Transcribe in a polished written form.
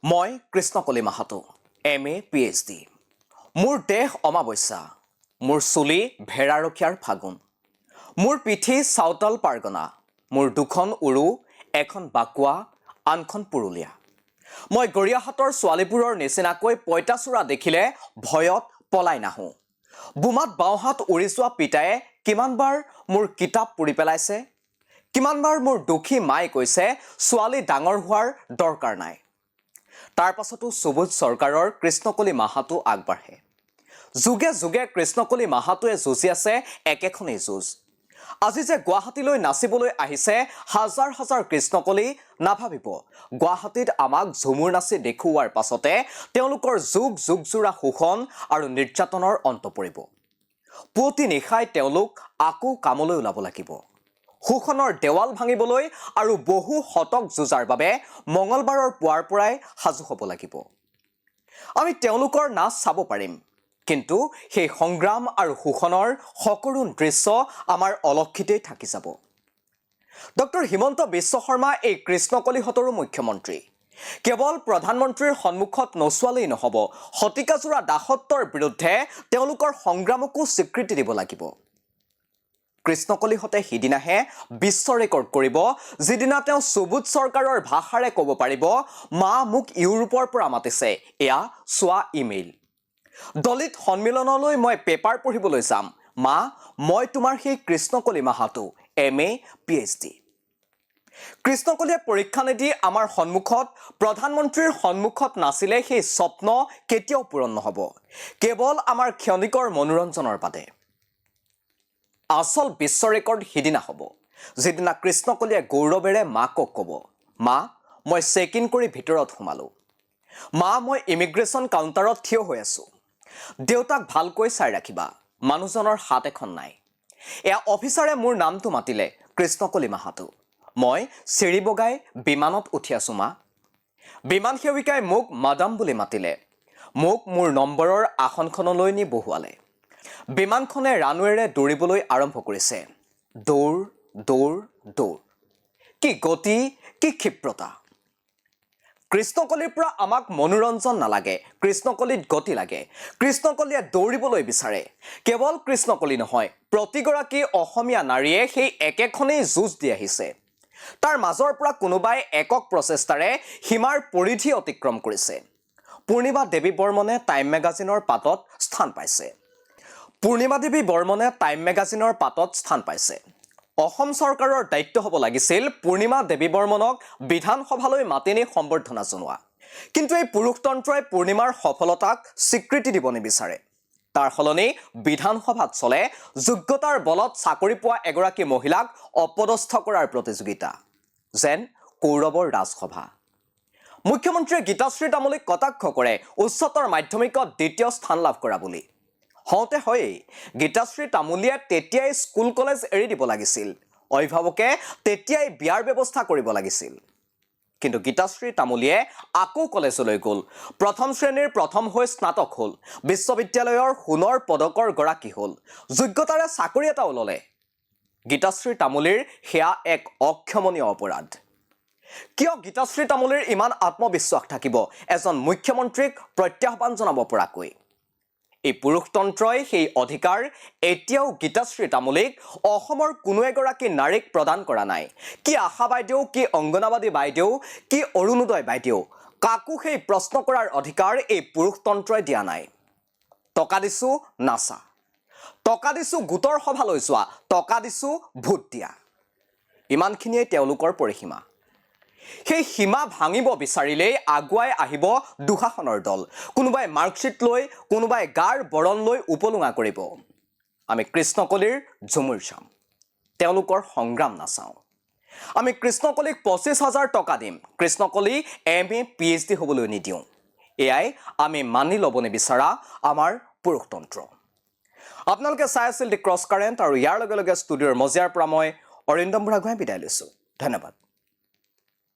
মই Krishnakoli Mahato MA PhD মোৰ দেহ অমাৱস্যা মোৰ চুলি ভেড়াৰখীয়াৰ ফাগুন মোৰ পিঠি চাউতাল পাৰগনা মোৰ দুখন উৰু এখন বাকুৱা আনখন পুৰুলিয়া মই গৰিয়াহাটৰ ছোৱালীবোৰৰ নিচিনাকৈ পইতাচোৰা দেখিলে ভয়ত পলাই নাহো বুমাত বাওহাত উৰি যোৱা পিতায়ে কিমানবাৰ মোৰ কিতাপ পুৰি পেলাইছে কিমানবাৰ মোৰ দুখী মাই কৈছে ছোৱালী ডাঙৰ হোৱাৰ দৰকাৰ নাই তাৰ পাছতো সুবোধ চৰকাৰৰ কৃষ্ণকলি মাহাতো আগবাঢ়ে যুগে যুগে কৃষ্ণকলি মাহাতোৱে যুঁজি আছে একেখনেই যুঁজ আজি যে গুৱাহাটীলৈ নাচিবলৈ আহিছে হাজাৰ হাজাৰ কৃষ্ণকলি নাভাবিব গুৱাহাটীত আমাক ঝুমুৰ নাচি দেখুৱাৰ পাছতে তেওঁলোকৰ যুগ যুগ জোৰা শোষণ আৰু নিৰ্যাতনৰ অন্ত পৰিব পুৱতি নিশাই তেওঁলোক আকৌ কামলৈ ওলাব লাগিব শোষণৰ দেৱাল ভাঙিবলৈ আৰু বহু শতক যুঁজাৰ বাবে মঙলবাৰৰ পুৱাৰ পৰাই সাজু হ'ব লাগিব আমি তেওঁলোকৰ নাচ চাব পাৰিম কিন্তু সেই সংগ্ৰাম আৰু শোষণৰ সকৰুণ দৃশ্য আমাৰ অলক্ষিতেই থাকি যাব ডক্টৰ হিমন্ত বিশ্ব শৰ্মা এই কৃষ্ণকলিহতৰো মুখ্যমন্ত্ৰী কেৱল প্ৰধানমন্ত্ৰীৰ সন্মুখত নচুৱালেই নহ'ব শতিকাজোৰা দাসত্বৰ বিৰুদ্ধে তেওঁলোকৰ সংগ্ৰামকো স্বীকৃতি দিব লাগিব কৃষ্ণকলিহতে সিদিনাহে বিশ্ব ৰেকৰ্ড কৰিব যিদিনা তেওঁ সুবোধ চৰকাৰৰ ভাষাৰে ক'ব পাৰিব মা মোক ইউৰোপৰ পৰা মাতিছে এয়া চোৱা ইমেইল দলিত সন্মিলনলৈ মই পেপাৰ পঢ়িবলৈ যাম মা মই তোমাৰ সেই কৃষ্ণকলি মাহাতো MA PhD কৃষ্ণকলিয়ে পৰীক্ষা নিদি আমাৰ সন্মুখত প্ৰধানমন্ত্ৰীৰ সন্মুখত নাছিলে সেই স্বপ্ন কেতিয়াও পূৰণ নহ'ব কেৱল আমাৰ ক্ষণিকৰ মনোৰঞ্জনৰ বাদে আসল বিশ্ব ৰেকৰ্ড সিদিনা হ'ব যিদিনা কৃষ্ণকলিয়ে গৌৰৱেৰে মাকক ক'ব মা মই চেক ইন কৰি ভিতৰত সোমালো মা মই ইমিগ্ৰেশ্যন কাউণ্টাৰত থিয় হৈ আছোঁ দেউতাক ভালকৈ চাই ৰাখিবা মানুহজনৰ হাত এখন নাই এয়া অফিচাৰে মোৰ নামটো মাতিলে কৃষ্ণকলি মাহাতো মই চিৰি বগাই বিমানত উঠি আছোঁ মা বিমান সেৱিকাই মোক মাদাম বুলি মাতিলে মোক মোৰ নম্বৰৰ আসনখনলৈ নি বহুৱালে বিমানখনে ৰানৱেৰে দৌৰিবলৈ আৰম্ভ কৰিছে দৌৰ দৌৰ দৌৰ কি গতি কি ক্ষিপ্ৰতা কৃষ্ণকলিৰ পৰা আমাক মনোৰঞ্জন নালাগে কৃষ্ণকলিত গতি লাগে কৃষ্ণকলিয়ে দৌৰিবলৈ বিচাৰে কেৱল কৃষ্ণকলি নহয় প্ৰতিগৰাকী অসমীয়া নাৰীয়ে সেই একেখনেই যুঁজ দি আহিছে তাৰ মাজৰ পৰা কোনোবাই একক প্ৰচেষ্টাৰে সীমাৰ পৰিধি অতিক্ৰম কৰিছে পূৰ্ণিমা দেৱী বৰ্মনে টাইম মেগাজিনৰ পাতত স্থান পাইছে পূৰ্ণিমা দেৱী বৰ্মনে টাইম মেগাজিনৰ পাতত স্থান পাইছে অসম চৰকাৰৰ দায়িত্ব হ'ব লাগিছিল পূৰ্ণিমা দেৱী বৰ্মনক বিধানসভালৈ মাতি নি সম্বৰ্ধনা জনোৱা কিন্তু এই পুৰুষতন্ত্ৰই পূৰ্ণিমাৰ সফলতাক স্বীকৃতি দিব নিবিচাৰে তাৰ সলনি বিধানসভাত চলে যোগ্যতাৰ বলত চাকৰি পোৱা এগৰাকী মহিলাক অপদস্থ কৰাৰ প্ৰতিযোগিতা যেন কৌৰৱৰ ৰাজসভা মুখ্যমন্ত্ৰীয়ে গীতাশ্ৰী তামুলীক কটাক্ষ কৰে উচ্চতৰ মাধ্যমিকত দ্বিতীয় স্থান লাভ কৰা বুলি হওঁতে হয় গীতাশ্ৰী তামুলীয়ে তেতিয়াই স্কুল কলেজ এৰি দিব লাগিছিল অভিভাৱকে তেতিয়াই বিয়াৰ ব্যৱস্থা কৰিব লাগিছিল কিন্তু গীতাশ্ৰী তামুলীয়ে আকৌ কলেজলৈ গ'ল প্ৰথম শ্ৰেণীৰ প্ৰথম হৈ স্নাতক হ'ল বিশ্ববিদ্যালয়ৰ সোণৰ পদকৰ গৰাকী হ'ল যোগ্যতাৰে চাকৰি এটা ওললে গীতাশ্ৰী তামুলীৰ সেয়া এক অক্ষমনীয় অপৰাধ কিয় গীতাশ্ৰী তামুলীৰ ইমান আত্মবিশ্বাস থাকিব এজন মুখ্যমন্ত্ৰীক প্ৰত্যাহ্বান জনাব পৰাকৈ এই পুৰুষতন্ত্ৰই সেই অধিকাৰ এতিয়াও গীতাশ্ৰী তামুলীক অসমৰ কোনো এগৰাকী নাৰীক প্ৰদান কৰা নাই কি আশা বাইদেউ কি অংগনাবাদী বাইদেউ কি অৰুণোদয় বাইদেউ কাকো সেই প্ৰশ্ন কৰাৰ অধিকাৰ এই পুৰুষতন্ত্ৰই দিয়া নাই টকা দিছো নাচা টকা দিছো গোটৰ সভালৈ যোৱা টকা দিছো ভোট দিয়া ইমানখিনিয়ে তেওঁলোকৰ পৰিসীমা সেই সীমা ভাঙিব বিচাৰিলেই আগুৱাই আহিব দুশাসনৰ দল কোনোবাই মাৰ্কশ্বিট লৈ কোনোবাই গাৰ বৰণ লৈ উপলুঙা কৰিব আমি কৃষ্ণকলিৰ ঝুমুৰ চাম তেওঁলোকৰ সংগ্ৰাম নাচাওঁ আমি কৃষ্ণকলিক 25,000 টকা দিম কৃষ্ণকলি MA PhD হ'বলৈ নিদিওঁ এয়াই আমি মানি ল'ব নিবিচাৰা আমাৰ পুৰুষতন্ত্ৰ আপোনালোকে চাই আছিল দি ক্ৰছ কাৰেণ্ট আৰু ইয়াৰ লগে লগে ষ্টুডিঅ'ৰ মজিয়াৰ পৰা মই অৰিন্দম বুঢ়াগোহাঁই বিদায় লৈছোঁ ধন্যবাদ